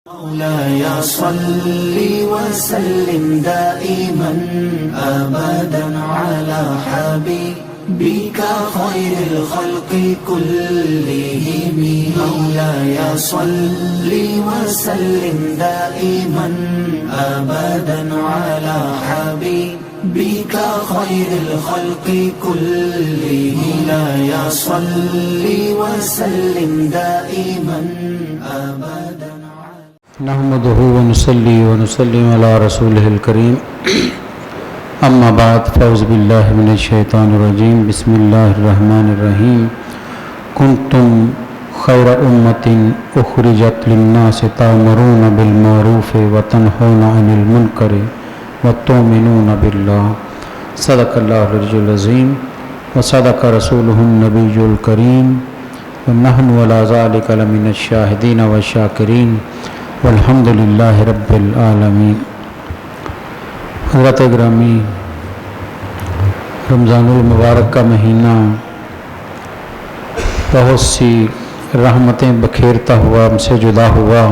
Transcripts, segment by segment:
مولاي صل وسلم دائما أبدا على حبيبك خير الخلق كلهم. مولاي صل وسلم دائما أبدا على حبيبك خير الخلق كلهم. مولاي صل وسلم دائما أبدا. نحمده ونصلي ونسلم على رسوله الكريم. اما بعد فاعوذ باللہ من الشیطان الرجیم. بسم اللہ الرحمن الرحیم. کنتم خیر امۃ اخرجت للناس تأمرون بالمعروف وتنہون عن المنکر وتؤمنون باللہ. صدق اللہ العلی العظیم وصدق رسولہ النبی الکریم ونحن علی ذلک لمن الشاہدین والشاکرین والحمد للہ رب العالمین. حضرت گرامی، رمضان المبارک کا مہینہ بہت سی رحمتیں بکھیرتا ہوا ہم سے جدا ہوا.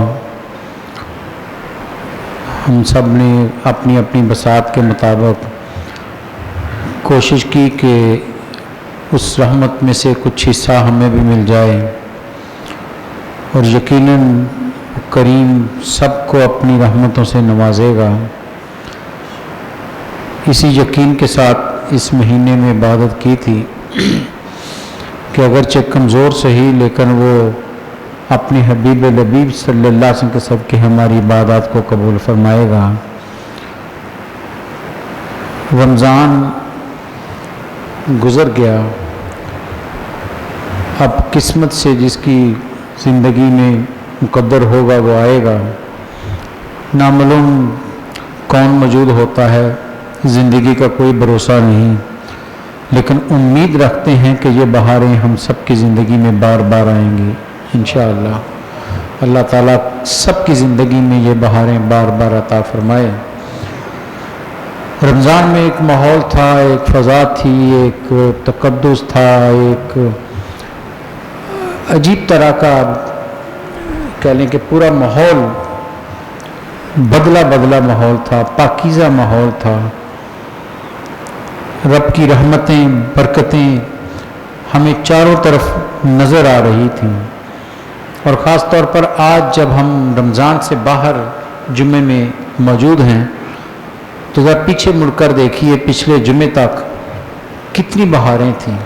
ہم سب نے اپنی اپنی بساط کے مطابق کوشش کی کہ اس رحمت میں سے کچھ حصہ ہمیں بھی مل جائے، اور یقیناً کریم سب کو اپنی رحمتوں سے نوازے گا. اسی یقین کے ساتھ اس مہینے میں عبادت کی تھی کہ اگرچہ کمزور صحیح، لیکن وہ اپنے حبیب لبیب صلی اللہ علیہ وسلم کے صدقے ہماری عبادات کو قبول فرمائے گا. رمضان گزر گیا، اب قسمت سے جس کی زندگی میں مقدر ہوگا وہ آئے گا. نامعلوم کون موجود ہوتا ہے، زندگی کا کوئی بھروسہ نہیں، لیکن امید رکھتے ہیں کہ یہ بہاریں ہم سب کی زندگی میں بار بار آئیں گی انشاءاللہ. اللہ تعالیٰ سب کی زندگی میں یہ بہاریں بار بار عطا فرمائے. رمضان میں ایک ماحول تھا، ایک فضا تھی، ایک تقدس تھا، ایک عجیب طرح کا کہہ لیں کہ پورا ماحول بدلا ماحول تھا، پاکیزہ ماحول تھا. رب کی رحمتیں، برکتیں ہمیں چاروں طرف نظر آ رہی تھیں. اور خاص طور پر آج جب ہم رمضان سے باہر جمعے میں موجود ہیں تو ذرا پیچھے مڑ کر دیکھیے پچھلے جمعے تک کتنی بہاریں تھیں.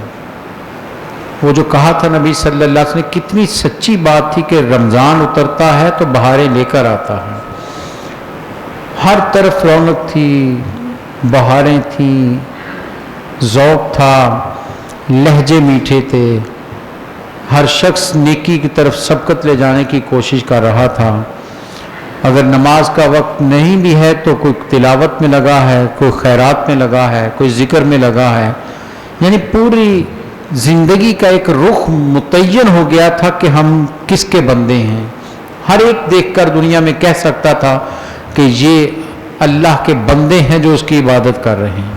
وہ جو کہا تھا نبی صلی اللہ علیہ وسلم نے، کتنی سچی بات تھی کہ رمضان اترتا ہے تو بہاریں لے کر آتا ہے. ہر طرف رونق تھی، بہاریں تھیں، ذوق تھا، لہجے میٹھے تھے. ہر شخص نیکی کی طرف سبقت لے جانے کی کوشش کر رہا تھا. اگر نماز کا وقت نہیں بھی ہے تو کوئی تلاوت میں لگا ہے، کوئی خیرات میں لگا ہے، کوئی ذکر میں لگا ہے. یعنی پوری زندگی کا ایک رخ متعین ہو گیا تھا کہ ہم کس کے بندے ہیں. ہر ایک دیکھ کر دنیا میں کہہ سکتا تھا کہ یہ اللہ کے بندے ہیں جو اس کی عبادت کر رہے ہیں.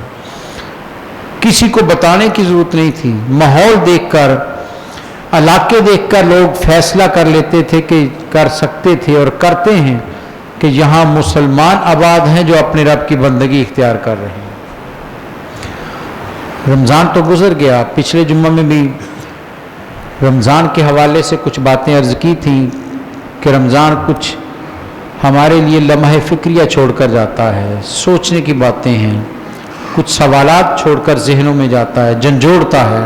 کسی کو بتانے کی ضرورت نہیں تھی. ماحول دیکھ کر، علاقے دیکھ کر لوگ فیصلہ کر لیتے تھے کہ کر سکتے تھے اور کرتے ہیں کہ یہاں مسلمان آباد ہیں جو اپنے رب کی بندگی اختیار کر رہے ہیں. رمضان تو گزر گیا. پچھلے جمعہ میں بھی رمضان کے حوالے سے کچھ باتیں عرض کی تھیں کہ رمضان کچھ ہمارے لیے لمحہ فکریہ چھوڑ کر جاتا ہے، سوچنے کی باتیں ہیں، کچھ سوالات چھوڑ کر ذہنوں میں جاتا ہے، جھنجھوڑتا ہے.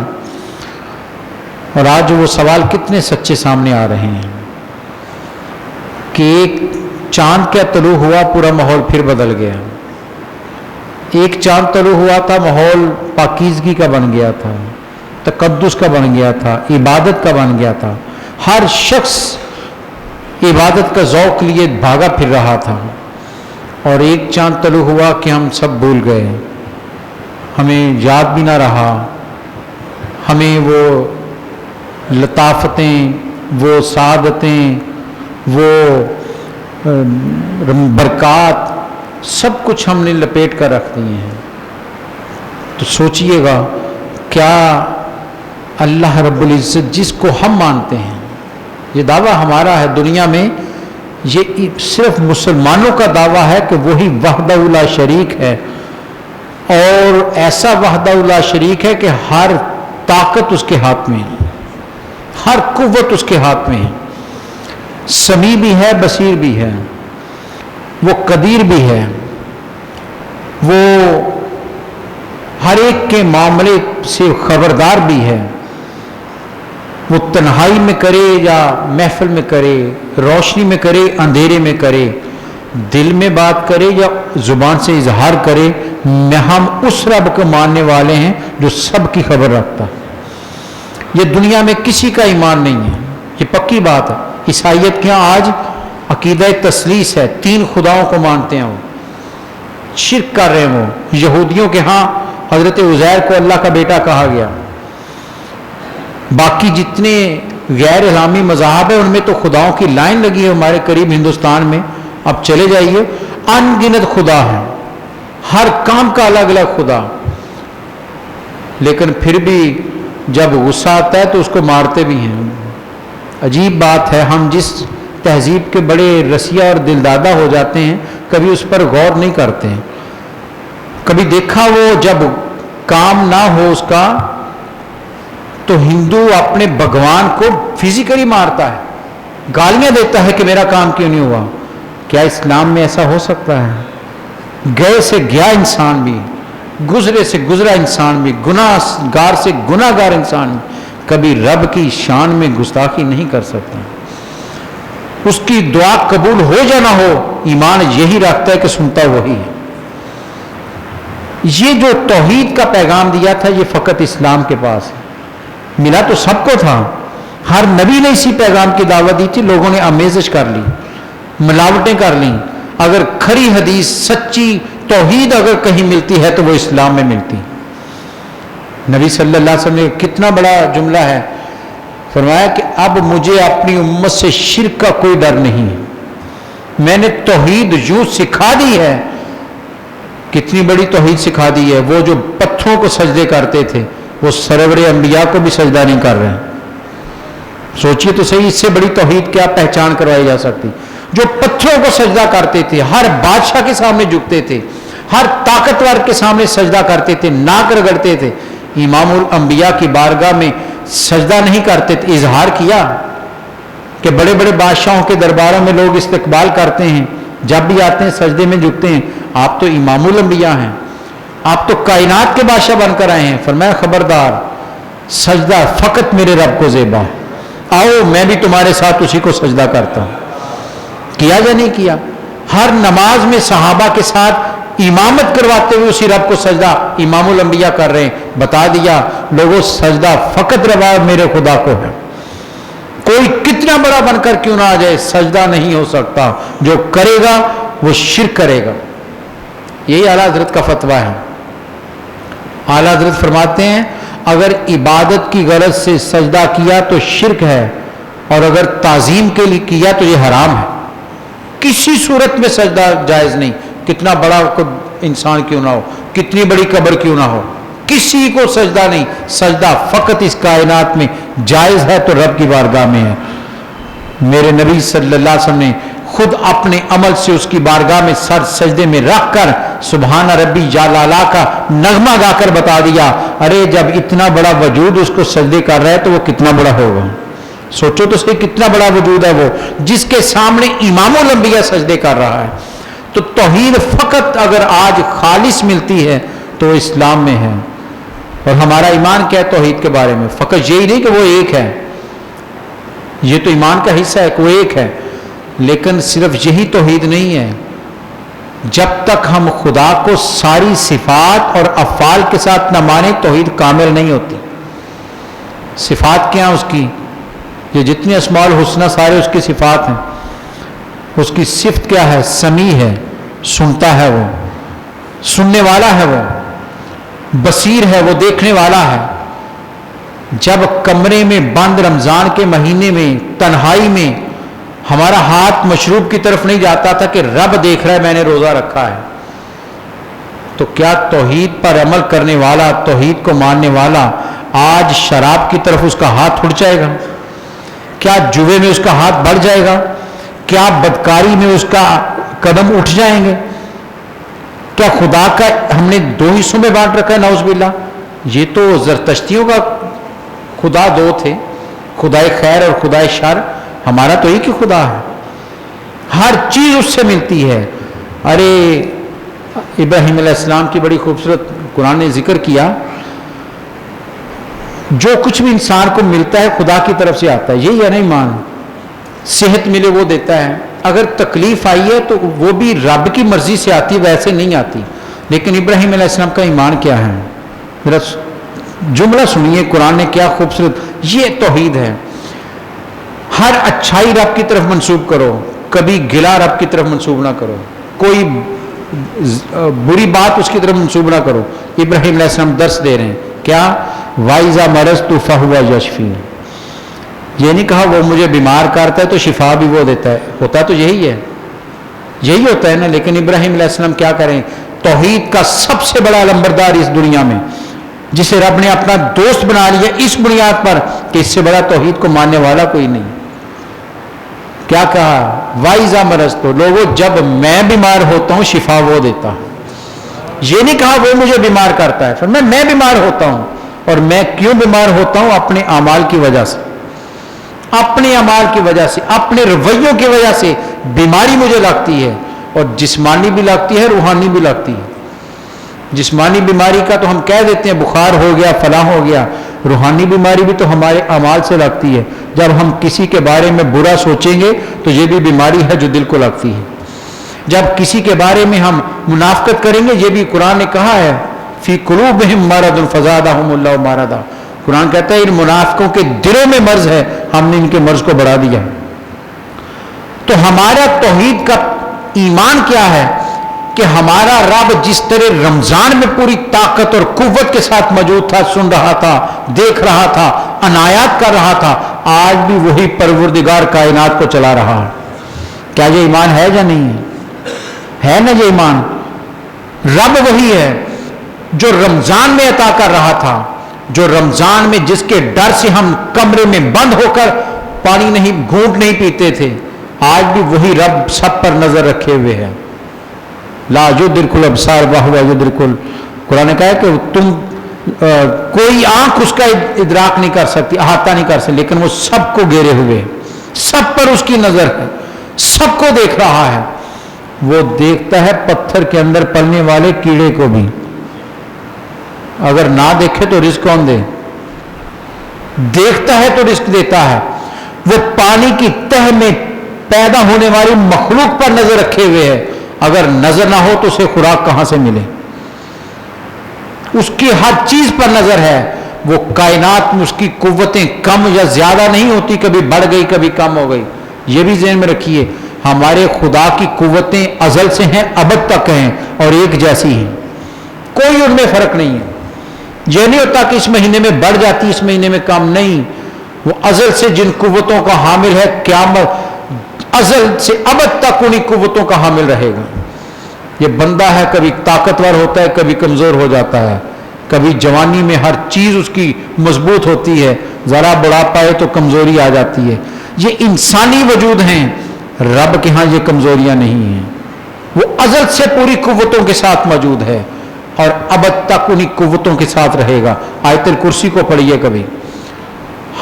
اور آج وہ سوال کتنے سچے سامنے آ رہے ہیں کہ ایک چاند کیا طلوع ہوا، پورا ماحول پھر بدل گیا. ایک چاند طلوع ہوا تھا، ماحول پاکیزگی کا بن گیا تھا، تقدس کا بن گیا تھا، عبادت کا بن گیا تھا. ہر شخص عبادت کا ذوق لیے بھاگا پھر رہا تھا. اور ایک چاند طلوع ہوا کہ ہم سب بھول گئے، ہمیں یاد بھی نہ رہا، ہمیں وہ لطافتیں، وہ سعادتیں، وہ برکات سب کچھ ہم نے لپیٹ کر رکھ دیے ہیں. تو سوچئے گا کیا اللہ رب العزت جس کو ہم مانتے ہیں، یہ دعویٰ ہمارا ہے دنیا میں یہ صرف مسلمانوں کا دعویٰ ہے کہ وہی وحدہ لا شریک ہے، اور ایسا وحدہ لا شریک ہے کہ ہر طاقت اس کے ہاتھ میں ہے، ہر قوت اس کے ہاتھ میں ہے، سمیع بھی ہے، بصیر بھی ہے، وہ قدیر بھی ہے، وہ ہر ایک کے معاملے سے خبردار بھی ہے، وہ تنہائی میں کرے یا محفل میں کرے، روشنی میں کرے، اندھیرے میں کرے، دل میں بات کرے یا زبان سے اظہار کرے، ہم اس رب کو ماننے والے ہیں جو سب کی خبر رکھتا ہے۔ یہ دنیا میں کسی کا ایمان نہیں ہے، یہ پکی بات ہے۔ عیسائیت کے یہاں آج عقیدہ تثلیث ہے، 3 خداؤں کو مانتے ہیں، وہ شرک کر رہے ہیں۔ وہ یہودیوں کے ہاں حضرت عزیر کو اللہ کا بیٹا کہا گیا، باقی جتنے غیر اسلامی مذاہب ہیں ان میں تو خداؤں کی لائن لگی ہے ہمارے قریب ہندوستان میں، اب چلے جائیے، ان گنت خدا ہیں، ہر کام کا الگ الگ خدا، لیکن پھر بھی جب غصہ آتا ہے تو اس کو مارتے بھی ہیں۔ عجیب بات ہے، ہم جس تہذیب کے بڑے رسیہ اور دلدادہ ہو جاتے ہیں کبھی اس پر غور نہیں کرتے ہیں، کبھی دیکھا وہ جب کام نہ ہو اس کا تو ہندو اپنے بھگوان کو فزیکلی مارتا ہے، گالیاں دیتا ہے کہ میرا کام کیوں نہیں ہوا۔ کیا اسلام میں ایسا ہو سکتا ہے؟ گئے سے گیا انسان بھی، گزرے سے گزرا انسان بھی، گناہ گار سے گناہ گار انسان بھی کبھی رب کی شان میں گستاخی نہیں کر سکتا۔ اس کی دعا قبول ہو یا نہ ہو، ایمان یہی رکھتا ہے کہ سنتا وہی ہے۔ یہ جو توحید کا پیغام دیا تھا یہ فقط اسلام کے پاس ہے، ملا تو سب کو تھا، ہر نبی نے اسی پیغام کی دعوت دی تھی، لوگوں نے آمیزش کر لی، ملاوٹیں کر لیں۔ اگر کھری حدیث سچی توحید اگر کہیں ملتی ہے تو وہ اسلام میں ملتی۔ نبی صلی اللہ علیہ وسلم نے کتنا بڑا جملہ ہے، فرمایا کہ اب مجھے اپنی امت سے شرک کا کوئی ڈر نہیں ہے، میں نے توحید یوں سکھا دی ہے۔ کتنی بڑی توحید سکھا دی ہے، وہ جو پتھروں کو سجدے کرتے تھے وہ سرور انبیاء کو بھی سجدہ نہیں کر رہے ہیں۔ سوچئے تو صحیح، اس سے بڑی توحید کیا پہچان کروائی جا سکتی؟ جو پتھروں کو سجدہ کرتے تھے، ہر بادشاہ کے سامنے جھکتے تھے، ہر طاقتور کے سامنے سجدہ کرتے تھے، ناک رگڑتے تھے، امام الانبیاء کی بارگاہ میں سجدہ نہیں کرتے تھے۔ اظہار کیا کہ بڑے بڑے بادشاہوں کے درباروں میں لوگ استقبال کرتے ہیں، جب بھی آتے ہیں سجدے میں جھکتے ہیں، آپ تو امام الانبیاء ہیں، آپ تو کائنات کے بادشاہ بن کر آئے ہیں۔ فرمایا خبردار، سجدہ فقط میرے رب کو زیبا ہے، آؤ میں بھی تمہارے ساتھ اسی کو سجدہ کرتا ہوں۔ کیا یا نہیں کیا؟ ہر نماز میں صحابہ کے ساتھ امامت کرواتے ہوئے اسی رب کو سجدہ امام الانبیاء کر رہے ہیں۔ بتا دیا لوگوں، سجدہ فقط روا میرے خدا کو ہے، کوئی کتنا بڑا بن کر کیوں نہ آ جائے، سجدہ نہیں ہو سکتا، جو کرے گا وہ شرک کرے گا۔ یہی اعلیٰ حضرت کا فتویٰ ہے۔ اعلیٰ حضرت فرماتے ہیں اگر عبادت کی غرض سے سجدہ کیا تو شرک ہے، اور اگر تعظیم کے لیے کیا تو یہ حرام ہے، کسی صورت میں سجدہ جائز نہیں، کتنا بڑا انسان کیوں نہ ہو، کتنی بڑی قبر کیوں نہ ہو، کسی کو سجدہ نہیں، سجدہ فقط اس کائنات میں جائز ہے تو رب کی بارگاہ میں ہے۔ میرے نبی صلی اللہ علیہ وسلم نے خود اپنے عمل سے اس کی بارگاہ میں سر سجدے میں رکھ کر سبحان ربی جلالا کا نغمہ گا کر بتا دیا، ارے جب اتنا بڑا وجود اس کو سجدے کر رہا ہے تو وہ کتنا بڑا ہوگا۔ سوچو تو صحیح، کتنا بڑا وجود ہے وہ جس کے سامنے امام الانبیاء سجدے کر رہا ہے۔ تو توحید فقط اگر آج خالص ملتی ہے تو اسلام میں ہے۔ اور ہمارا ایمان کیا ہے توحید کے بارے میں؟ فقط یہی نہیں کہ وہ ایک ہے، یہ تو ایمان کا حصہ ہے کہ وہ ایک ہے، لیکن صرف یہی توحید نہیں ہے، جب تک ہم خدا کو ساری صفات اور افعال کے ساتھ نہ مانیں توحید کامل نہیں ہوتی۔ صفات کیا ہیں اس کی؟ یہ جتنی اسماء الحسنہ سارے اس کی صفات ہیں۔ اس کی صفت کیا ہے؟ سمیع ہے، سنتا ہے، وہ سننے والا ہے، وہ بصیر ہے، وہ دیکھنے والا ہے۔ جب کمرے میں بند رمضان کے مہینے میں تنہائی میں ہمارا ہاتھ مشروب کی طرف نہیں جاتا تھا کہ رب دیکھ رہا ہے میں نے روزہ رکھا ہے، تو کیا توحید پر عمل کرنے والا، توحید کو ماننے والا آج شراب کی طرف اس کا ہاتھ اٹھ جائے گا؟ کیا جوے میں اس کا ہاتھ بڑھ جائے گا؟ کیا بدکاری میں اس کا قدم اٹھ جائیں گے؟ کیا خدا کا ہم نے دو حصوں میں بانٹ رکھا ہے؟ نعوذ باللہ. یہ تو زرتشتیوں کا خدا دو تھے، خدائے خیر اور خدائے شر. ہمارا تو ایک ہی خدا ہے، ہر چیز اس سے ملتی ہے. ارے ابراہیم علیہ السلام کی بڑی خوبصورت قرآن نے ذکر کیا، جو کچھ بھی انسان کو ملتا ہے خدا کی طرف سے آتا ہے. یہی ہے نا ایمان. صحت ملے وہ دیتا ہے، اگر تکلیف آئی ہے تو وہ بھی رب کی مرضی سے آتی، ویسے نہیں آتی. لیکن ابراہیم علیہ السلام کا ایمان کیا ہے؟ میرا جملہ سنیے، قرآن نے کیا خوبصورت، یہ توحید ہے. ہر اچھائی رب کی طرف منسوب کرو، کبھی گلا رب کی طرف منسوب نہ کرو، کوئی بری بات اس کی طرف منسوب نہ کرو. ابراہیم علیہ السلام درس دے رہے ہیں کیا؟ وَإِذَا مَرَضْتُ فَهُوَ يَشْفِينِ. یہ نہیں کہا وہ مجھے بیمار کرتا ہے تو شفا بھی وہ دیتا ہے. ہوتا تو یہی ہے، یہی ہوتا ہے نا. لیکن ابراہیم علیہ السلام کیا کریں؟ توحید کا سب سے بڑا علمبردار اس دنیا میں، جسے رب نے اپنا دوست بنا لیا اس بنیاد پر کہ اس سے بڑا توحید کو ماننے والا کوئی نہیں. کیا کہا؟ وَإِذَا مَرَضْتُ. لوگوں جب میں بیمار ہوتا ہوں شفا وہ دیتا ہے. یہ نہیں کہا وہ مجھے بیمار کرتا ہے، پھر میں بیمار ہوتا ہوں. اور میں کیوں بیمار ہوتا ہوں؟ اپنے اعمال کی وجہ سے، اپنے اعمال کی وجہ سے، اپنے رویوں کی وجہ سے بیماری مجھے لگتی ہے. اور جسمانی بھی لگتی ہے، روحانی بھی لگتی ہے. جسمانی بیماری کا تو ہم کہہ دیتے ہیں بخار ہو گیا، فلاں ہو گیا. روحانی بیماری بھی تو ہمارے اعمال سے لگتی ہے. جب ہم کسی کے بارے میں برا سوچیں گے تو یہ بھی بیماری ہے جو دل کو لگتی ہے. جب کسی کے بارے میں ہم منافقت کریں گے، یہ بھی قرآن نے کہا ہے فی قلوبہم مرض فزادہم اللہ مرضا. قرآن کہتا ہے ان منافقوں کے دلوں میں مرض ہے، ہم نے ان کے مرض کو بڑھا دیا. تو ہمارا توحید کا ایمان کیا ہے کہ ہمارا رب جس طرح رمضان میں پوری طاقت اور قوت کے ساتھ موجود تھا، سن رہا تھا، دیکھ رہا تھا، عنایات کر رہا تھا، آج بھی وہی پروردگار کائنات کو چلا رہا ہے. کیا یہ ایمان ہے یا نہیں ہے نا؟ یہ ایمان. رب وہی ہے جو رمضان میں عطا کر رہا تھا، جو رمضان میں جس کے ڈر سے ہم کمرے میں بند ہو کر پانی نہیں گھونٹ نہیں پیتے تھے، آج بھی وہی رب سب پر نظر رکھے ہوئے ہے. لا یدرک الابصار وہو یدرک. قرآن نے کہا ہے کہ تم کوئی آنکھ اس کا ادراک نہیں کر سکتی، احاطہ نہیں کر سکتی، لیکن وہ سب کو گھیرے ہوئے، سب پر اس کی نظر ہے، سب کو دیکھ رہا ہے. وہ دیکھتا ہے پتھر کے اندر پلنے والے کیڑے کو بھی. اگر نہ دیکھے تو رزق کون دے؟ دیکھتا ہے تو رزق دیتا ہے. وہ پانی کی تہ میں پیدا ہونے والی مخلوق پر نظر رکھے ہوئے ہے. اگر نظر نہ ہو تو اسے خوراک کہاں سے ملے؟ اس کی ہر چیز پر نظر ہے. وہ کائنات میں اس کی قوتیں کم یا زیادہ نہیں ہوتی، کبھی بڑھ گئی کبھی کم ہو گئی. یہ بھی ذہن میں رکھیے، ہمارے خدا کی قوتیں ازل سے ہیں، ابد تک ہیں اور ایک جیسی ہیں، کوئی ان میں فرق نہیں ہے. یہ نہیں ہوتا کہ اس مہینے میں بڑھ جاتی اس مہینے میں کم، نہیں. وہ ازل سے جن قوتوں کا حامل ہے، قیامت ازل سے ابد تک انہی قوتوں کا حامل رہے گا. یہ بندہ ہے، کبھی طاقتور ہوتا ہے، کبھی کمزور ہو جاتا ہے، کبھی جوانی میں ہر چیز اس کی مضبوط ہوتی ہے، ذرا بڑھا پائے تو کمزوری آ جاتی ہے. یہ انسانی وجود ہیں، رب کے ہاں یہ کمزوریاں نہیں ہیں. وہ ازل سے پوری قوتوں کے ساتھ موجود ہے اور ابد تک انہی قوتوں کے ساتھ رہے گا. آیت الکرسی کو پڑھیے، کبھی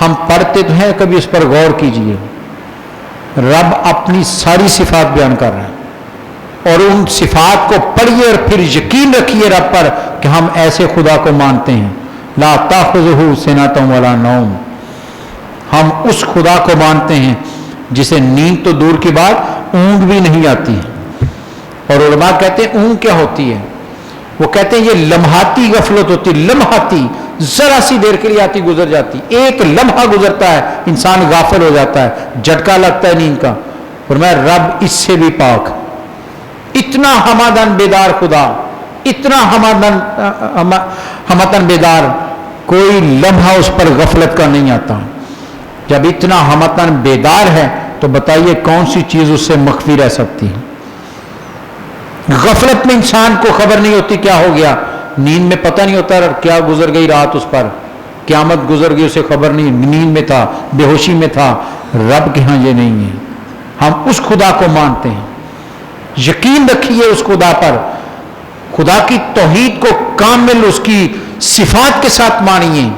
ہم پڑھتے تو ہیں، کبھی اس پر غور کیجئے. رب اپنی ساری صفات بیان کر رہا ہے اور ان صفات کو پڑھیے اور پھر یقین رکھیے رب پر کہ ہم ایسے خدا کو مانتے ہیں. لا تاخذہ سنۃ ولا نوم. ہم اس خدا کو مانتے ہیں جسے نیند تو دور کی بات اونگ بھی نہیں آتی. اور علماء کہتے ہیں اونگ کیا ہوتی ہے؟ وہ کہتے ہیں یہ لمحاتی غفلت ہوتی، لمحاتی، ذرا سی دیر کے لیے آتی گزر جاتی. ایک لمحہ گزرتا ہے انسان غافل ہو جاتا ہے، جھٹکا لگتا ہے نیند کا. اور میں رب اس سے بھی پاک. اتنا ہمادن بیدار خدا، اتنا ہمادن بیدار، کوئی لمحہ اس پر غفلت کا نہیں آتا. جب اتنا ہمادن بیدار ہے تو بتائیے کون سی چیز اس سے مخفی رہ سکتی ہے؟ غفلت میں انسان کو خبر نہیں ہوتی کیا ہو گیا، نیند میں پتہ نہیں ہوتا کیا گزر گئی رات اس پر، قیامت گزر گئی اسے خبر نہیں، نیند میں تھا، بے ہوشی میں تھا. رب کے ہاں یہ نہیں ہے. ہم اس خدا کو مانتے ہیں. یقین رکھیے اس خدا پر, خدا کی توحید کو کامل اس کی صفات کے ساتھ مانیے.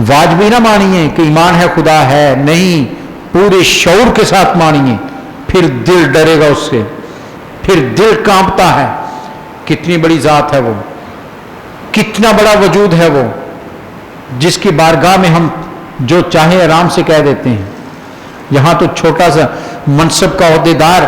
واجبی نہ مانیے کہ ایمان ہے خدا ہے, نہیں, پورے شعور کے ساتھ مانیے. پھر دل ڈرے گا اس سے, پھر دل کانپتا ہے. کتنی بڑی ذات ہے وہ, کتنا بڑا وجود ہے وہ, جس کی بارگاہ میں ہم جو چاہے آرام سے کہہ دیتے ہیں. یہاں تو چھوٹا سا منصب کا عہدیدار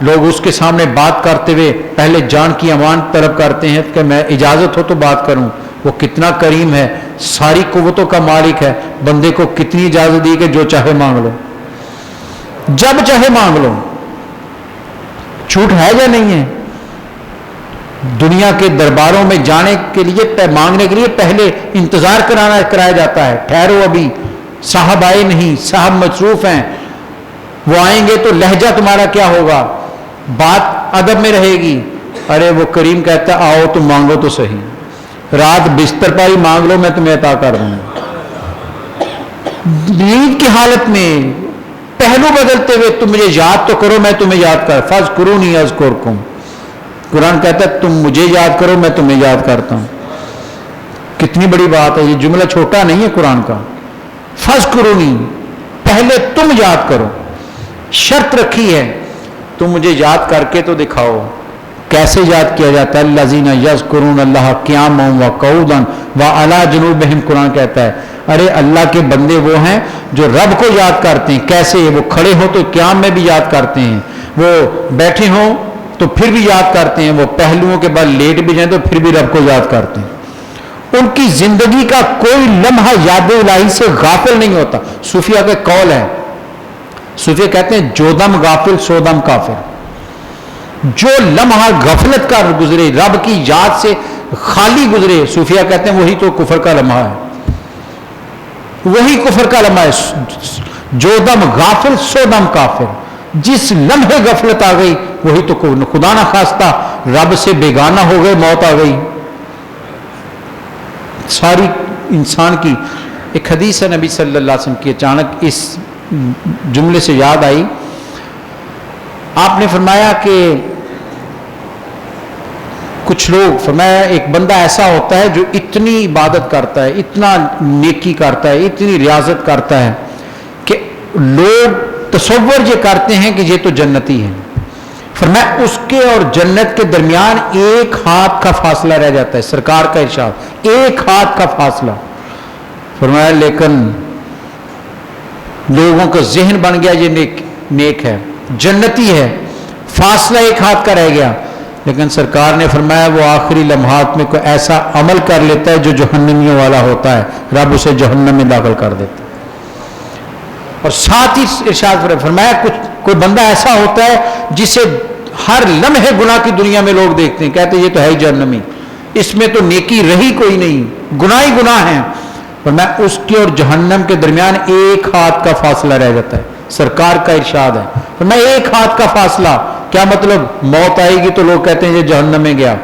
لوگ اس کے سامنے بات کرتے ہوئے پہلے جان کی امان طلب کرتے ہیں کہ میں اجازت ہو تو بات کروں. وہ کتنا کریم ہے, ساری قوتوں کا مالک ہے, بندے کو کتنی اجازت دی کہ جو چاہے مانگ لو, جب چاہے مانگ لو. جھوٹ ہے یا نہیں ہے؟ دنیا کے درباروں میں جانے کے لیے, مانگنے کے لیے پہلے انتظار کرایا جاتا ہے. ٹھہرو, ابھی صاحب آئے نہیں, صاحب مصروف ہیں, وہ آئیں گے تو لہجہ تمہارا کیا ہوگا, بات ادب میں رہے گی. ارے وہ کریم کہتا ہے آؤ تم مانگو تو صحیح, رات بستر پر ہی مانگ لو, میں تمہیں عطا کر دوں گا. نیند کی حالت میں پہلو بدلتے ہوئے تم مجھے یاد تو کرو, میں تمہیں یاد کر. فاذکرونی اذکرکم, قرآن کہتا ہے تم مجھے یاد کرو, میں تمہیں یاد کرتا ہوں. کتنی بڑی بات ہے, یہ جملہ چھوٹا نہیں ہے قرآن کا. فاذکرونی, پہلے تم یاد کرو. شرط رکھی ہے تم مجھے یاد کر کے تو دکھاؤ. کیسے یاد کیا جاتا ہے؟ الذین یذکرون اللہ قیاما وقعودا وعلی جنوبہم, قرآن کہتا ہے ارے اللہ کے بندے وہ ہیں جو رب کو یاد کرتے ہیں. کیسے؟ وہ کھڑے ہوں تو قیام میں بھی یاد کرتے ہیں, وہ بیٹھے ہوں تو پھر بھی یاد کرتے ہیں, وہ پہلوؤں کے بعد لیٹ بھی جائیں تو پھر بھی رب کو یاد کرتے ہیں. ان کی زندگی کا کوئی لمحہ یاد الہی سے غافل نہیں ہوتا. صوفیہ کا قول ہے, صوفیہ کہتے ہیں جو دم غافل سو دم کافر. جو لمحہ غفلت کا گزرے, رب کی یاد سے خالی گزرے, صوفیہ کہتے ہیں وہی تو کفر کا لمحہ ہے, وہی کفر کا لمحہ ہے. جو دم غافل سو دم کافر, جس لمحے غفلت آ گئی وہی تو خدا نہ خواستہ رب سے بیگانہ ہو گئے, موت آ گئی. ساری انسان کی ایک حدیث ہے نبی صلی اللہ علیہ وسلم کی, اچانک اس جملے سے یاد آئی. آپ نے فرمایا کہ کچھ لوگ, فرمایا ایک بندہ ایسا ہوتا ہے جو اتنی عبادت کرتا ہے, اتنا نیکی کرتا ہے, اتنی ریاضت کرتا ہے کہ لوگ تصور یہ کرتے ہیں کہ یہ تو جنتی ہے. فرمایا اس کے اور جنت کے درمیان ایک ہاتھ کا فاصلہ رہ جاتا ہے. سرکار کا ارشاد, ایک ہاتھ کا فاصلہ. فرمایا لیکن لوگوں کا ذہن بن گیا یہ نیک ہے, جنتی ہے, فاصلہ ایک ہاتھ کا رہ گیا. لیکن سرکار نے فرمایا وہ آخری لمحات میں کوئی ایسا عمل کر لیتا ہے جو جہنمیوں والا ہوتا ہے, رب اسے جہنم میں داخل کر دیتا ہے. اور ساتھ ہی ارشاد فرمایا کوئی بندہ ایسا ہوتا ہے جسے ہر لمحے گناہ کی دنیا میں لوگ دیکھتے ہیں, کہتے ہیں یہ تو ہے ہی جہنمی, اس میں تو نیکی رہی کوئی نہیں, گناہ ہی گناہ ہیں. فرمایا اس کے اور جہنم کے درمیان ایک ہاتھ کا فاصلہ رہ جاتا ہے. سرکار کا ارشاد ہے. فرمایا ایک ہاتھ کا فاصلہ, کیا مطلب؟ موت آئے گی تو لوگ کہتے ہیں یہ جہنم میں گیا,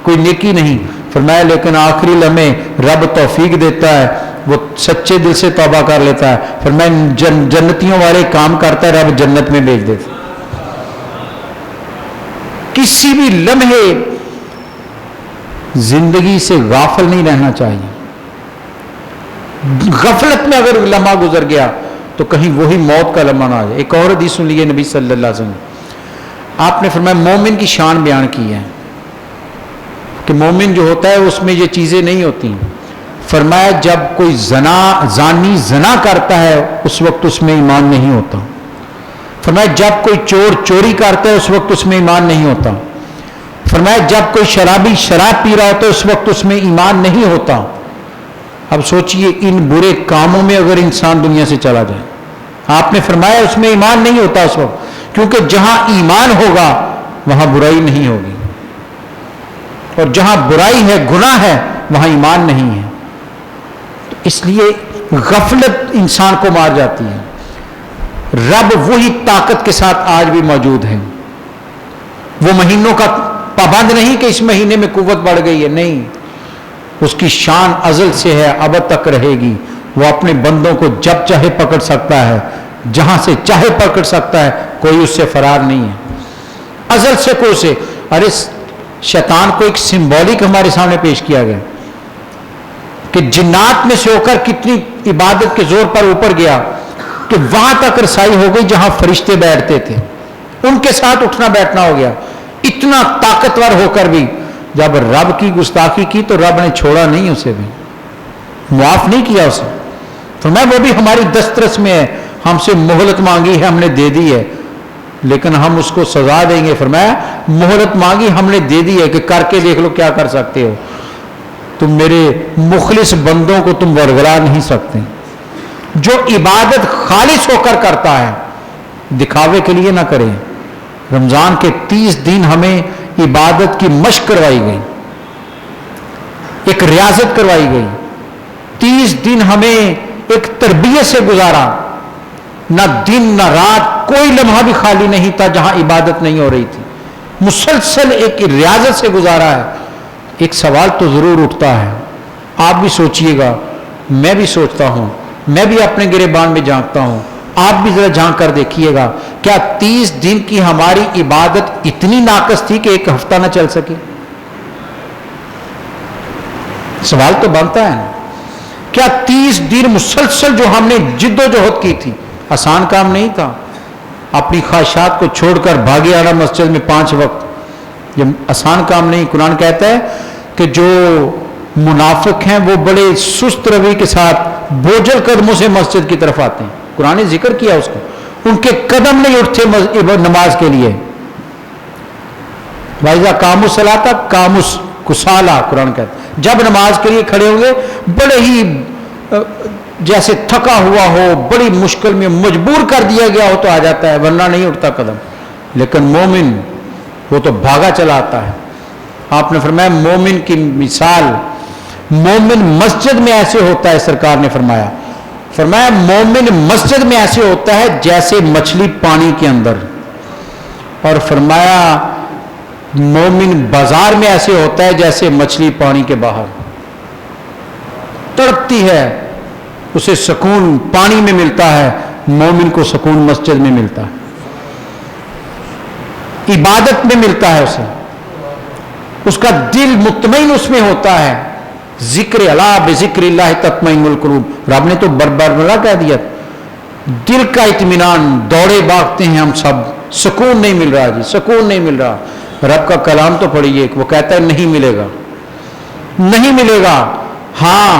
کوئی نیکی نہیں. فرمایا لیکن آخری لمحے رب توفیق دیتا ہے, وہ سچے دل سے توبہ کر لیتا ہے. فرمایا جنتیوں والے کام کرتا ہے, رب جنت میں بھیج دیتا. کسی بھی لمحے زندگی سے غافل نہیں رہنا چاہیے. غفلت میں اگر لمحہ گزر گیا تو کہیں وہی موت کا لمحہ نہ آ جائے. ایک اور حدیث سن لیے نبی صلی اللہ علیہ وسلم, آپ نے فرمایا مومن کی شان بیان کی ہے کہ مومن جو ہوتا ہے اس میں یہ چیزیں نہیں ہوتی. فرمایا جب کوئی زانی زنا کرتا ہے اس وقت اس میں ایمان نہیں ہوتا. فرمایا جب کوئی چور چوری کرتا ہے اس وقت اس میں ایمان نہیں ہوتا. فرمایا جب کوئی شرابی شراب پی رہا ہوتا ہے اس وقت اس میں ایمان نہیں ہوتا. اب سوچئے ان برے کاموں میں اگر انسان دنیا سے چلا جائے, آپ نے فرمایا اس میں ایمان نہیں ہوتا اس وقت, کیونکہ جہاں ایمان ہوگا وہاں برائی نہیں ہوگی, اور جہاں برائی ہے گناہ ہے وہاں ایمان نہیں ہے. تو اس لیے غفلت انسان کو مار جاتی ہے. رب وہی طاقت کے ساتھ آج بھی موجود ہے. وہ مہینوں کا پابند نہیں کہ اس مہینے میں قوت بڑھ گئی ہے, نہیں, اس کی شان ازل سے ہے, ابد تک رہے گی. وہ اپنے بندوں کو جب چاہے پکڑ سکتا ہے, جہاں سے چاہے پکڑ سکتا ہے، کوئی اس سے فرار نہیں ہے، ازل سے کوئی سے. اور اس شیطان کو ایک سمبولک ہمارے سامنے پیش کیا گیا کہ جنات میں سے ہو کر کتنی عبادت کے زور پر اوپر گیا کہ وہاں تک رسائی ہو گئی جہاں فرشتے بیٹھتے تھے، ان کے ساتھ اٹھنا بیٹھنا ہو گیا. اتنا طاقتور ہو کر بھی جب رب کی گستاخی کی تو رب نے چھوڑا نہیں، اسے بھی معاف نہیں کیا اسے. فرمایا وہ بھی ہماری دسترس میں ہے، ہم سے مہلت مانگی ہے، ہم نے دے دی ہے، لیکن ہم اس کو سزا دیں گے. فرمایا مہلت مانگی ہم نے دے دی ہے کہ کر کے دیکھ لو کیا کر سکتے ہو. تم میرے مخلص بندوں کو تم ورگلا نہیں سکتے. جو عبادت خالص ہو کر کرتا ہے، دکھاوے کے لیے نہ کرے. رمضان کے 30 دن ہمیں عبادت کی مشق کروائی گئی، ایک ریاضت کروائی گئی. 30 دن ہمیں ایک تربیت سے گزارا، نہ دن نہ رات کوئی لمحہ بھی خالی نہیں تھا جہاں عبادت نہیں ہو رہی تھی. مسلسل ایک ریاضت سے گزارا ہے. ایک سوال تو ضرور اٹھتا ہے، آپ بھی سوچئے گا، میں بھی سوچتا ہوں، میں بھی اپنے گریبان میں جھانکتا ہوں، آپ بھی ذرا جھانک کر دیکھیے گا، کیا 30 دن کی ہماری عبادت اتنی ناقص تھی کہ ایک ہفتہ نہ چل سکے؟ سوال تو بنتا ہے نا. کیا 30 دن مسلسل جو ہم نے جد و جہد کی تھی، آسان کام نہیں تھا. اپنی خواہشات کو چھوڑ کر بھاگے آنا مسجد میں 5 وقت، یہ آسان کام نہیں. قرآن کہتا ہے کہ جو منافق ہیں وہ بڑے سست روی کے ساتھ بوجھل قدموں سے مسجد کی طرف آتے ہیں. قرآن نے ذکر کیا اس کو، ان کے قدم نہیں اٹھتے نماز کے لیے. وَإِذَا قَامُوا الصَّلَاةَ قَامُوا کسالہ، قرآن کہتا ہے جب نماز کے لیے کھڑے ہوں گے بڑے ہی جیسے تھکا ہوا ہو، بڑی مشکل میں مجبور کر دیا گیا ہو تو آ جاتا ہے، ورنہ نہیں اٹھتا قدم. لیکن مومن وہ تو بھاگا چلا آتا ہے. آپ نے فرمایا مومن کی مثال، مومن مسجد میں ایسے ہوتا ہے، سرکار نے فرمایا مومن مسجد میں ایسے ہوتا ہے جیسے مچھلی پانی کے اندر، اور فرمایا مومن بازار میں ایسے ہوتا ہے جیسے مچھلی پانی کے باہر. تڑپتی ہے، اسے سکون پانی میں ملتا ہے، مومن کو سکون مسجد میں ملتا ہے، عبادت میں ملتا ہے اسے، اس کا دل مطمئن اس میں ہوتا ہے. ذکر اللہ بذکر اللہ تطمئن القلوب، رب نے تو بربرا کہہ دیا. دل کا اطمینان، دوڑے بھاگتے ہیں ہم سب، سکون نہیں مل رہا جی، سکون نہیں مل رہا. رب کا کلام تو پڑھیے، وہ کہتا ہے نہیں ملے گا، نہیں ملے گا. ہاں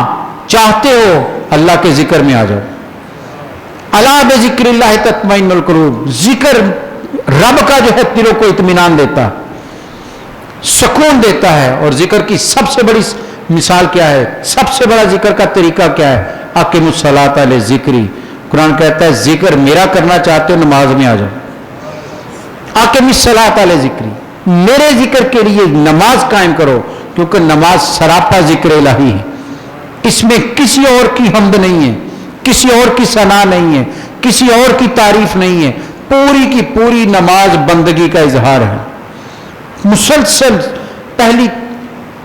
چاہتے ہو اللہ کے ذکر میں آ جاؤ. الا بذکر اللہ تطمئن القلوب، ذکر رب کا جو ہے دلوں کو اطمینان دیتا ہے، سکون دیتا ہے. اور ذکر کی سب سے بڑی مثال کیا ہے، سب سے بڑا ذکر کا طریقہ کیا ہے؟ اقیم الصلاۃ لذکری. قرآن کہتا ہے ذکر میرا کرنا چاہتے ہو نماز میں آ جاؤ. اقیم الصلاۃ لذکری، میرے ذکر کے لیے نماز قائم کرو، کیونکہ نماز سراپا ذکر الہی ہے. اس میں کسی اور کی حمد نہیں ہے، کسی اور کی ثنا نہیں ہے، کسی اور کی تعریف نہیں ہے. پوری کی پوری نماز بندگی کا اظہار ہے. مسلسل پہلی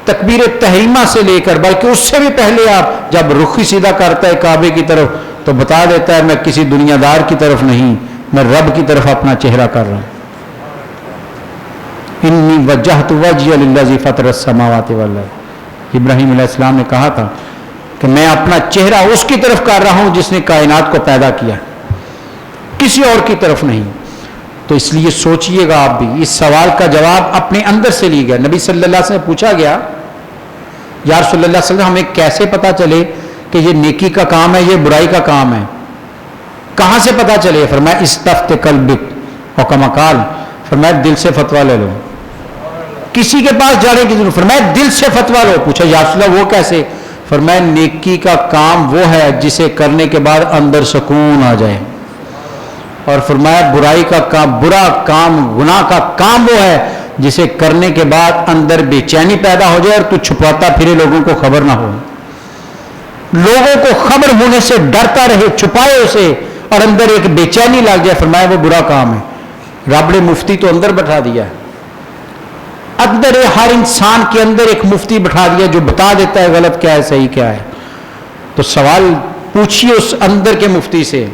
تکبیر تحریمہ سے لے کر، بلکہ اس سے بھی پہلے آپ جب رخ سیدھا کرتا ہے کعبے کی طرف تو بتا دیتا ہے میں کسی دنیا دار کی طرف نہیں، میں رب کی طرف اپنا چہرہ کر رہا ہوں. انی وجہت وجہی للذی فطر السماوات والارض. ابراہیم علیہ السلام نے کہا تھا کہ میں اپنا چہرہ اس کی طرف کر رہا ہوں جس نے کائنات کو پیدا کیا، کسی اور کی طرف نہیں. تو اس لیے سوچئے گا آپ بھی، اس سوال کا جواب اپنے اندر سے لی گیا. نبی صلی اللہ علیہ وسلم سے پوچھا گیا یا رسول اللہ صلی اللہ علیہ وسلم ہمیں کیسے پتا چلے کہ یہ نیکی کا کام ہے، یہ برائی کا کام ہے، کہاں سے پتا چلے؟ فرمایا استفت قلبک، اور کما قال فرمایا دل سے فتویٰ لے لو. کسی کے پاس جانے کی ضرورت، فرمایا دل سے فتویٰ لو. پوچھا یا رسول اللہ وہ کیسے؟ فرمایا نیکی کا کام وہ ہے جسے کرنے کے بعد اندر سکون آ جائے، اور فرمایا برائی کا کام، برا کام، گناہ کا کام وہ ہے جسے کرنے کے بعد اندر بے چینی پیدا ہو جائے اور تو چھپاتا پھرے، لوگوں کو خبر نہ ہو، لوگوں کو خبر ہونے سے ڈرتا رہے، چھپائے اسے اور اندر ایک بے چینی لگ جائے. فرمایا وہ برا کام ہے. رب نے مفتی تو اندر بٹھا دیا ہے، اندر ہر انسان کے اندر ایک مفتی بٹھا دیا جو بتا دیتا ہے غلط کیا ہے صحیح کیا ہے. تو سوال پوچھیے اس اندر کے مفتی سے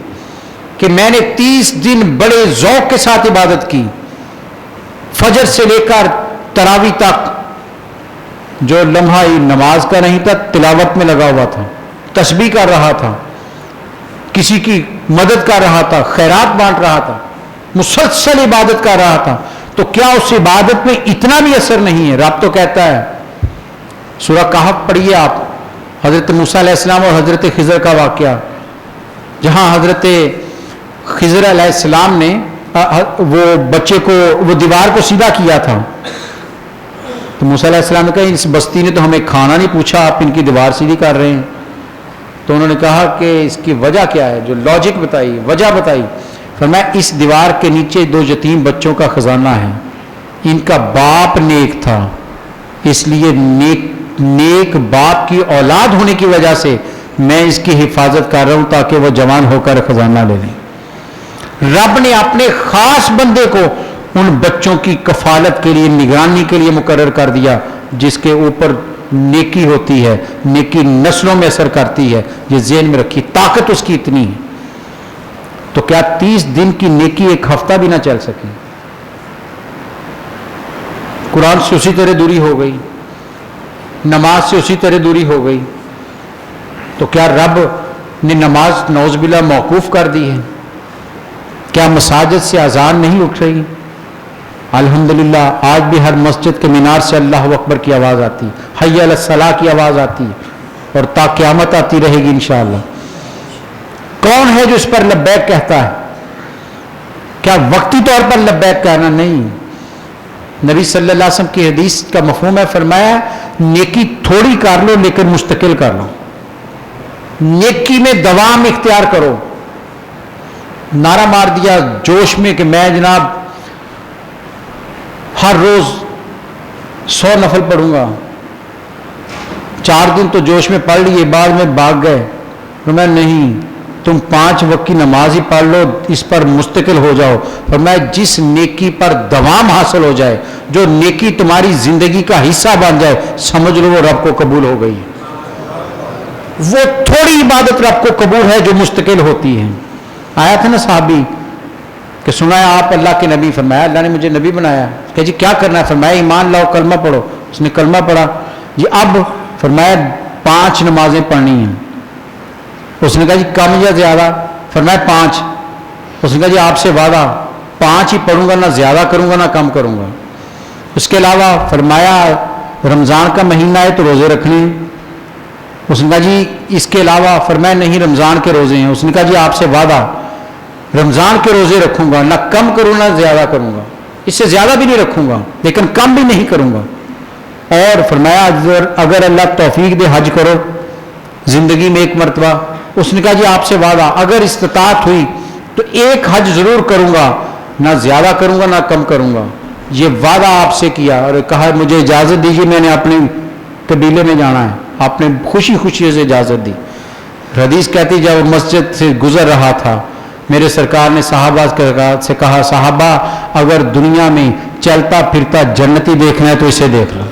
کہ میں نے 30 دن بڑے ذوق کے ساتھ عبادت کی، فجر سے لے کر تراوی تک، جو لمحہ ہی نماز کا نہیں تھا تلاوت میں لگا ہوا تھا، تسبیح کر رہا تھا، کسی کی مدد کر رہا تھا، خیرات بانٹ رہا تھا، مسلسل عبادت کر رہا تھا، تو کیا اس عبادت میں اتنا بھی اثر نہیں ہے؟ رب تو کہتا ہے، سورہ کہف پڑھیے آپ، حضرت موسیٰ علیہ السلام اور حضرت خضر کا واقعہ، جہاں حضرت خضر علیہ السلام نے وہ بچے کو، وہ دیوار کو سیدھا کیا تھا، تو موسیٰ علیہ السلام نے کہا اس بستی نے تو ہمیں کھانا نہیں پوچھا، آپ ان کی دیوار سیدھی کر رہے ہیں. تو انہوں نے کہا کہ اس کی وجہ کیا ہے، جو لاجک بتائی، وجہ بتائی. فرمایا اس دیوار کے نیچے 2 یتیم بچوں کا خزانہ ہے، ان کا باپ نیک تھا، اس لیے نیک باپ کی اولاد ہونے کی وجہ سے میں اس کی حفاظت کر رہا ہوں تاکہ وہ جوان ہو کر خزانہ لے لیں. رب نے اپنے خاص بندے کو ان بچوں کی کفالت کے لیے، نگرانی کے لیے مقرر کر دیا، جس کے اوپر نیکی ہوتی ہے، نیکی نسلوں میں اثر کرتی ہے. یہ ذہن میں رکھی، طاقت اس کی اتنی ہے. تو کیا 30 دن کی نیکی ایک ہفتہ بھی نہ چل سکی؟ قرآن سے اسی طرح دوری ہو گئی، نماز سے اسی طرح دوری ہو گئی. تو کیا رب نے نماز نعوذ باللہ موقوف کر دی ہے؟ کیا مساجد سے اذان نہیں اٹھ رہی؟ الحمدللہ آج بھی ہر مسجد کے مینار سے اللہ اکبر کی آواز آتی، حی علی الصلاح کی آواز آتی، اور تا قیامت آتی رہے گی انشاءاللہ. کون ہے جو اس پر لبیک کہتا ہے؟ کیا وقتی طور پر لبیک کہنا نہیں. نبی صلی اللہ علیہ وسلم کی حدیث کا مفہوم ہے، فرمایا نیکی تھوڑی کر لو لیکن مستقل کر لو، نیکی میں دوام اختیار کرو. نعرہ مار دیا جوش میں کہ میں جناب ہر روز 100 نفل پڑھوں گا، 4 دن تو جوش میں پڑھ لیے، بعد میں بھاگ گئے. فرمایا نہیں، تم 5 وقت کی نماز ہی پڑھ لو، اس پر مستقل ہو جاؤ. فرمایا جس نیکی پر دوام حاصل ہو جائے، جو نیکی تمہاری زندگی کا حصہ بن جائے، سمجھ لو وہ رب کو قبول ہو گئی. وہ تھوڑی عبادت رب کو قبول ہے جو مستقل ہوتی ہے. آیا تھا نا صحابی کہ سنا ہے آپ اللہ کے نبی، فرمایا اللہ نے مجھے نبی بنایا. کہ جی کیا کرنا ہے؟ فرمایا ایمان لاؤ، کلمہ پڑھو. اس نے کلمہ پڑھا. جی اب فرمایا 5 نمازیں پڑھنی ہیں. اس نے کہا جی کم یا زیادہ؟ فرمایا 5. اس نے کہا جی آپ سے وعدہ 5 ہی پڑھوں گا، نہ زیادہ کروں گا نہ کم کروں گا. اس کے علاوہ فرمایا رمضان کا مہینہ ہے تو روزے رکھنے ہیں. اس نے کہا جی اس کے علاوہ؟ فرمایا نہیں رمضان کے روزے ہیں. اس نے کہا جی آپ سے وعدہ رمضان کے روزے رکھوں گا، نہ کم کروں نہ زیادہ کروں گا، اس سے زیادہ بھی نہیں رکھوں گا لیکن کم بھی نہیں کروں گا. اور فرمایا اگر اللہ توفیق دے حج کرو زندگی میں 1 مرتبہ. اس نے کہا جی آپ سے وعدہ اگر استطاعت ہوئی تو 1 حج ضرور کروں گا، نہ زیادہ کروں گا نہ کم کروں گا. یہ وعدہ آپ سے کیا اور کہا مجھے اجازت دیجیے، میں نے اپنے قبیلے میں جانا ہے. آپ نے خوشی خوشی سے اجازت دی. حدیث کہتی جب مسجد سے گزر رہا تھا میرے سرکار نے صحابہ سے کہا صحابہ اگر دنیا میں چلتا پھرتا جنتی دیکھنا ہے تو اسے دیکھ لو.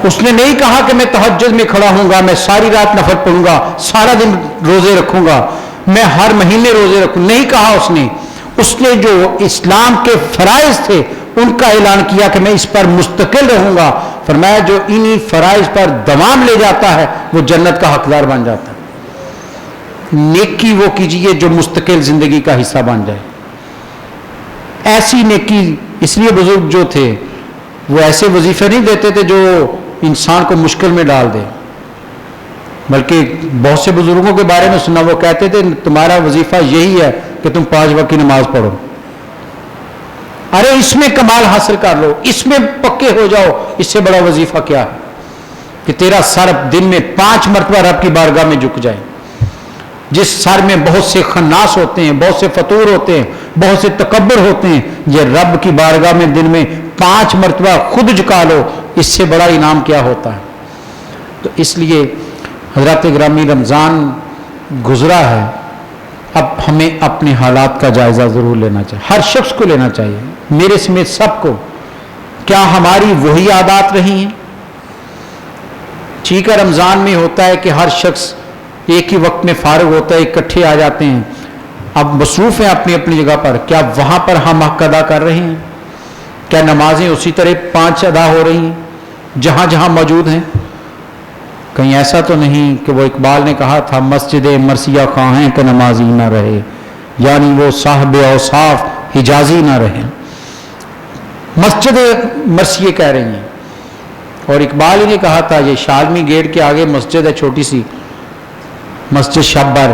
اس نے نہیں کہا کہ میں تہجد میں کھڑا ہوں گا، میں ساری رات نفل پڑھوں گا، سارا دن روزے رکھوں گا، میں ہر مہینے روزے رکھوں. نہیں کہا اس نے جو اسلام کے فرائض تھے ان کا اعلان کیا کہ میں اس پر مستقل رہوں گا. فرمایا جو انہی فرائض پر دوام لے جاتا ہے وہ جنت کا حقدار بن جاتا ہے. نیکی وہ کیجئے جو مستقل زندگی کا حصہ بن جائے. ایسی نیکی، اس لیے بزرگ جو تھے وہ ایسے وظیفے نہیں دیتے تھے جو انسان کو مشکل میں ڈال دے، بلکہ بہت سے بزرگوں کے بارے میں سنا وہ کہتے تھے تمہارا وظیفہ یہی ہے کہ تم 5 وقت کی نماز پڑھو. ارے اس میں کمال حاصل کر لو، اس میں پکے ہو جاؤ، اس سے بڑا وظیفہ کیا ہے کہ تیرا سر دن میں 5 مرتبہ رب کی بارگاہ میں جھک جائے. جس سر میں بہت سے خناس ہوتے ہیں، بہت سے فطور ہوتے ہیں، بہت سے تکبر ہوتے ہیں، یہ رب کی بارگاہ میں دن میں 5 مرتبہ خود جھکا لو، اس سے بڑا انعام کیا ہوتا ہے. تو اس لیے حضرات گرامی رمضان گزرا ہے، اب ہمیں اپنے حالات کا جائزہ ضرور لینا چاہیے، ہر شخص کو لینا چاہیے، میرے سمیت سب کو. کیا ہماری وہی عادات رہی ہیں؟ ٹھیک ہے رمضان میں ہوتا ہے کہ ہر شخص ایک ہی وقت میں فارغ ہوتا ہے، اکٹھے آ جاتے ہیں، اب مصروف ہیں اپنی اپنی جگہ پر، کیا وہاں پر ہم حق ادا کر رہے ہیں؟ کیا نمازیں اسی طرح 5 ادا ہو رہی ہیں جہاں جہاں موجود ہیں؟ کہیں ایسا تو نہیں کہ وہ اقبال نے کہا تھا مسجد مرثیہ خواہیں کہ نمازی نہ رہے، یعنی وہ صاحب اوصاف حجازی نہ رہے، مسجد مرثیہ کہہ رہی ہیں۔ اور اقبال ہی نے کہا تھا، یہ شالمی گیٹ کے آگے مسجد ہے چھوٹی سی، مسجد شبر،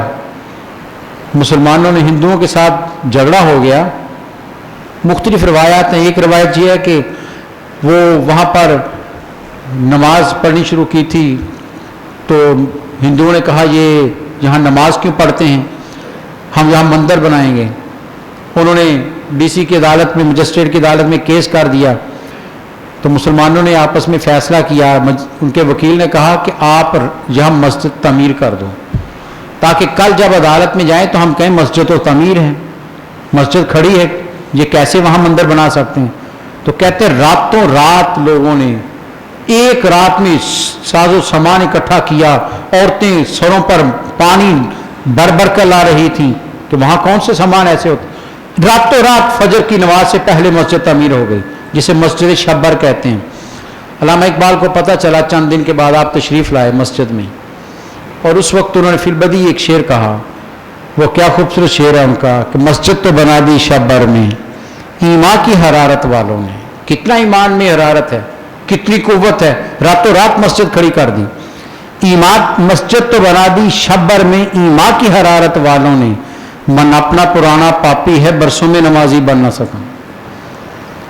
مسلمانوں نے ہندوؤں کے ساتھ جھگڑا ہو گیا، مختلف روایات ہیں، ایک روایت یہ ہے کہ وہ وہاں پر نماز پڑھنی شروع کی تھی تو ہندوؤں نے کہا یہ یہاں نماز کیوں پڑھتے ہیں، ہم یہاں مندر بنائیں گے۔ انہوں نے ڈی سی کی عدالت میں، مجسٹریٹ کی عدالت میں کیس کر دیا، تو مسلمانوں نے آپس میں فیصلہ کیا، ان کے وکیل نے کہا کہ آپ یہاں مسجد تعمیر کر دو تاکہ کل جب عدالت میں جائیں تو ہم کہیں مسجد تو تعمیر ہے، مسجد کھڑی ہے، یہ کیسے وہاں مندر بنا سکتے ہیں؟ تو کہتے ہیں راتوں رات لوگوں نے ایک رات میں ساز و سامان اکٹھا کیا، عورتیں سروں پر پانی بھر بھر کر لا رہی تھیں کہ وہاں کون سے سامان ایسے ہوتے، راتوں رات فجر کی نماز سے پہلے مسجد تعمیر ہو گئی، جسے مسجد شبر کہتے ہیں۔ علامہ اقبال کو پتہ چلا، چند دن کے بعد آپ تشریف لائے مسجد میں، اور اس وقت انہوں نے فی البدی ایک شعر کہا، وہ کیا خوبصورت شعر ہے ان کا کہ مسجد تو بنا دی شبر میں ایمان کی حرارت والوں نے۔ کتنا ایمان میں حرارت ہے، کتنی قوت ہے، راتوں رات مسجد کھڑی کر دی۔ ایمان مسجد تو بنا دی شبر میں ایمان کی حرارت والوں نے، من اپنا پرانا پاپی ہے برسوں میں نمازی بن نہ سکا۔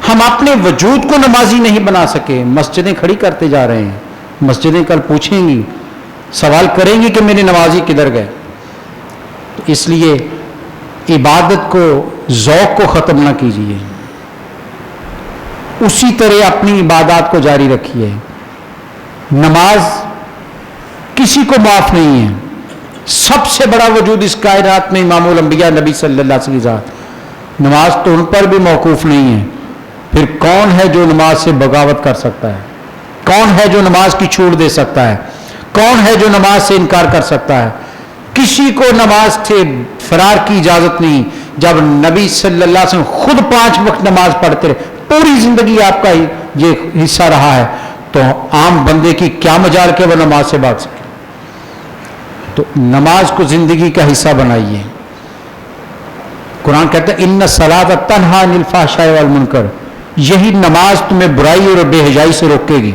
ہم اپنے وجود کو نمازی نہیں بنا سکے، مسجدیں کھڑی کرتے جا رہے ہیں، مسجدیں کل پوچھیں گی، سوال کریں گی کہ میرے نمازی کدھر گئے۔ تو اس لیے عبادت کو، ذوق کو ختم نہ کیجیے، اسی طرح اپنی عبادات کو جاری رکھیے۔ نماز کسی کو معاف نہیں ہے، سب سے بڑا وجود اس کائنات میں امام الانبیاء نبی صلی اللہ علیہ وسلم، نماز تو ان پر بھی موقوف نہیں ہے، پھر کون ہے جو نماز سے بغاوت کر سکتا ہے؟ کون ہے جو نماز کی چھوٹ دے سکتا ہے؟ کون ہے جو نماز سے انکار کر سکتا ہے؟ کسی کو نماز سے فرار کی اجازت نہیں۔ جب نبی صلی اللہ علیہ وسلم خود 5 وقت نماز پڑھتے رہے، پوری زندگی آپ کا یہ حصہ رہا ہے، تو عام بندے کی کیا مجال کہ وہ نماز سے بھاگ سکے؟ تو نماز کو زندگی کا حصہ بنائیے۔ قرآن کہتا ہے ان الصلاۃ تنہی عن الفحشاء والمنکر، یہی نماز تمہیں برائی اور بے حیائی سے روکے گی۔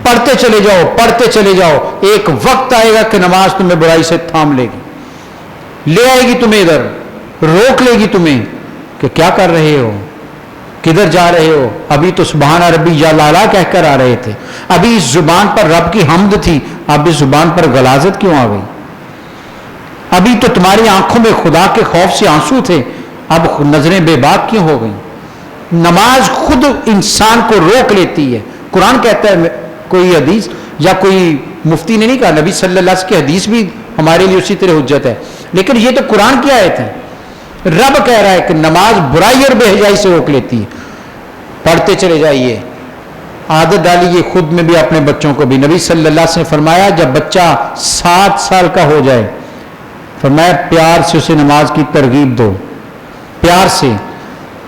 پڑھتے چلے جاؤ، پڑھتے چلے جاؤ، ایک وقت آئے گا کہ نماز تمہیں برائی سے تھام لے گی، لے آئے گی تمہیں ادھر، روک لے گی تمہیں کہ کیا کر رہے ہو، کدھر جا رہے ہو؟ ابھی تو سبحان ربی یا لالا کہہ کر آ رہے تھے، ابھی اس زبان پر رب کی حمد تھی، اب اس زبان پر غلاظت کیوں آ گئی؟ ابھی تو تمہاری آنکھوں میں خدا کے خوف سے آنسو تھے، اب نظریں بے باک کیوں ہو گئیں؟ نماز خود انسان کو روک لیتی ہے۔ قرآن کہتا ہے، کوئی حدیث یا کوئی مفتی نے نہیں کہا، نبی صلی اللہ علیہ وسلم کی حدیث بھی ہمارے لیے اسی طرح حجت ہے، لیکن یہ تو قرآن کی آیت ہے۔ رب کہہ رہا ہے کہ نماز برائی اور بے حیائی سے روک لیتی ہے، پڑھتے چلے جائیے، عادت ڈالیے خود میں بھی اپنے بچوں کو بھی۔ نبی صلی اللہ علیہ وسلم نے فرمایا جب بچہ 7 سال کا ہو جائے، فرمایا پیار سے اسے نماز کی ترغیب دو، پیار سے۔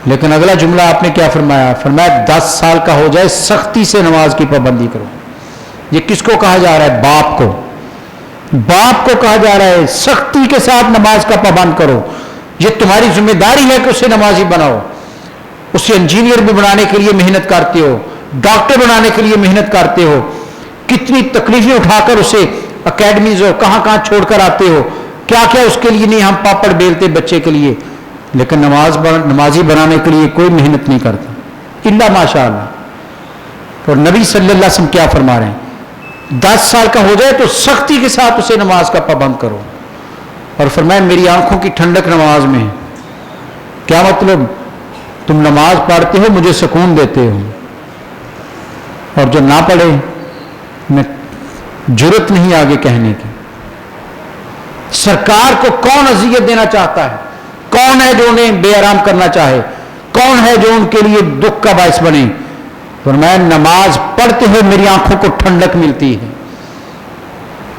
لیکن اگلا جملہ آپ نے کیا فرمایا؟ فرمایا 10 سال کا ہو جائے سختی سے نماز کی پابندی کرو۔ یہ کس کو کہا جا رہا ہے؟ باپ کو، باپ کو کہا جا رہا ہے سختی کے ساتھ نماز کا پابند کرو، یہ تمہاری ذمہ داری ہے کہ اسے نمازی بناؤ۔ اسے انجینئر بھی بنانے کے لیے محنت کرتے ہو، ڈاکٹر بنانے کے لیے محنت کرتے ہو، کتنی تکلیفیں اٹھا کر اسے اکیڈمیز ہو کہاں کہاں چھوڑ کر آتے ہو، کیا کیا اس کے لیے نہیں ہم پاپڑ بیلتے بچے کے لیے، لیکن نمازی بنانے کے لیے کوئی محنت نہیں کرتا الا ماشاء اللہ۔ اور نبی صلی اللہ علیہ وسلم کیا فرما رہے ہیں؟ 10 سال کا ہو جائے تو سختی کے ساتھ اسے نماز کا پابند کرو، اور فرمایا میری آنکھوں کی ٹھنڈک نماز میں ہے۔ کیا مطلب؟ تم نماز پڑھتے ہو مجھے سکون دیتے ہو، اور جو نہ پڑھے میں جرت نہیں آگے کہنے کی۔ سرکار کو کون اذیت دینا چاہتا ہے؟ کون ہے جو انہیں بے آرام کرنا چاہے؟ کون ہے جو ان کے لیے دکھ کا باعث بنے؟ فرمایا نماز پڑھتے ہوئے میری آنکھوں کو ٹھنڈک ملتی ہے،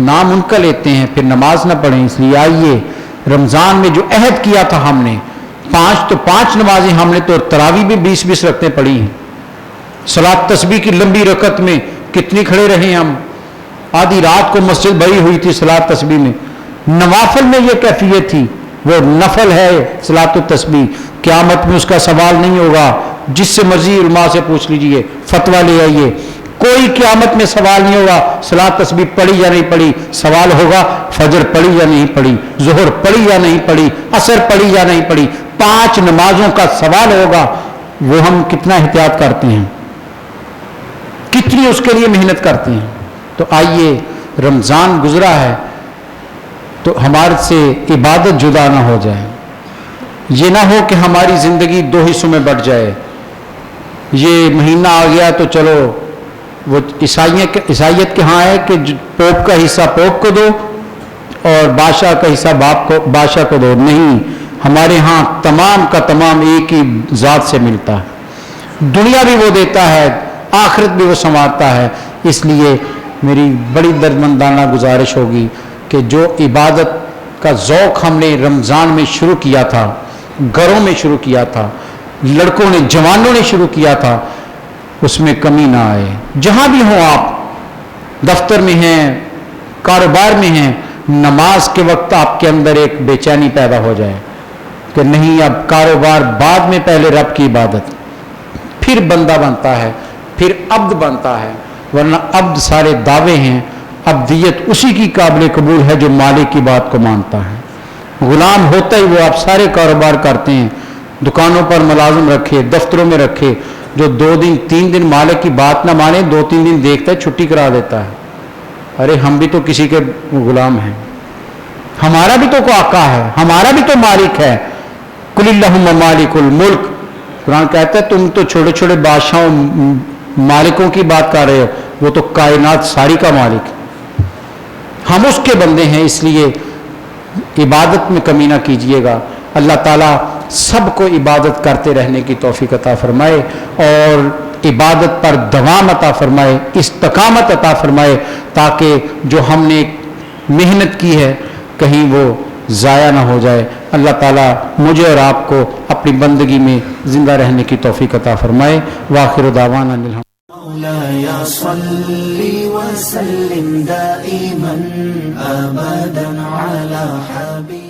نام ان کا لیتے ہیں پھر نماز نہ پڑھیں. اس لیے آئیے رمضان میں جو عہد کیا تھا ہم نے 5 نمازیں ہم نے تو تراویح بھی 20 رکعتیں پڑھی ہیں. صلاۃ تسبیح کی لمبی رکعت میں کتنی کھڑے رہے ہم. آدھی رات کو مسجد بھری ہوئی تھی صلاۃ تسبیح میں. نوافل میں یہ کیفیت تھی. وہ نفل ہے صلاۃ التسبیح. قیامت میں اس کا سوال نہیں ہوگا. جس سے مرضی علماء سے پوچھ لیجئے, فتویٰ لے آئیے. کوئی قیامت میں سوال نہیں ہوگا صلاۃ تسبیح پڑھی یا نہیں پڑھی. سوال ہوگا فجر پڑھی یا نہیں پڑھی, ظہر پڑھی یا نہیں پڑھی, عصر پڑھی یا نہیں پڑھی. 5 نمازوں کا سوال ہوگا. وہ ہم کتنا احتیاط کرتے ہیں, کتنی اس کے لیے محنت کرتے ہیں. تو آئیے رمضان گزرا ہے تو ہمارے سے عبادت جدا نہ ہو جائے. یہ نہ ہو کہ ہماری زندگی 2 حصوں میں بٹ جائے. یہ مہینہ آ گیا تو چلو وہ عیسائیت کے ہاں ہے کہ پوپ کا حصہ پوپ کو دو اور بادشاہ کا حصہ بادشاہ کو دو. نہیں, ہمارے ہاں تمام کا تمام ایک ہی ذات سے ملتا ہے. دنیا بھی وہ دیتا ہے, آخرت بھی وہ سنوارتا ہے. اس لیے میری بڑی دردمندانہ گزارش ہوگی کہ جو عبادت کا ذوق ہم نے رمضان میں شروع کیا تھا, گھروں میں شروع کیا تھا, لڑکوں نے جوانوں نے شروع کیا تھا, اس میں کمی نہ آئے. جہاں بھی ہوں آپ, دفتر میں ہیں, کاروبار میں ہیں, نماز کے وقت آپ کے اندر ایک بے چینی پیدا ہو جائے کہ نہیں اب کاروبار بعد میں, پہلے رب کی عبادت, پھر بندہ بنتا ہے, پھر عبد بنتا ہے. ورنہ عبد سارے دعوے ہیں, عبدیت اسی کی قابل قبول ہے جو مالک کی بات کو مانتا ہے. غلام ہوتا ہی وہ آپ سارے کاروبار کرتے ہیں, دکانوں پر ملازم رکھے, دفتروں میں رکھے, جو 2 دن 3 دن مالک کی بات نہ مانے 2-3 دن دیکھتا ہے چھٹی کرا دیتا ہے. ارے ہم بھی تو کسی کے غلام ہیں, ہمارا بھی تو کوئی آقا ہے, ہمارا بھی تو مالک ہے. قل اللہم مالک الملک, قرآن کہتا ہے تم تو چھوٹے چھوٹے بادشاہوں مالکوں کی بات کر رہے ہو, وہ تو کائنات ساری کا مالک ہے. ہم اس کے بندے ہیں. اس لیے عبادت میں کمی نہ کیجئے گا. اللہ تعالیٰ سب کو عبادت کرتے رہنے کی توفیق عطا فرمائے اور عبادت پر دوام عطا فرمائے, استقامت عطا فرمائے, تاکہ جو ہم نے محنت کی ہے کہیں وہ ضائع نہ ہو جائے. اللہ تعالیٰ مجھے اور آپ کو اپنی بندگی میں زندہ رہنے کی توفیق عطا فرمائے. وآخر دعوانا الحمد مولاي صل وسلم دائما أبدا على حبيبك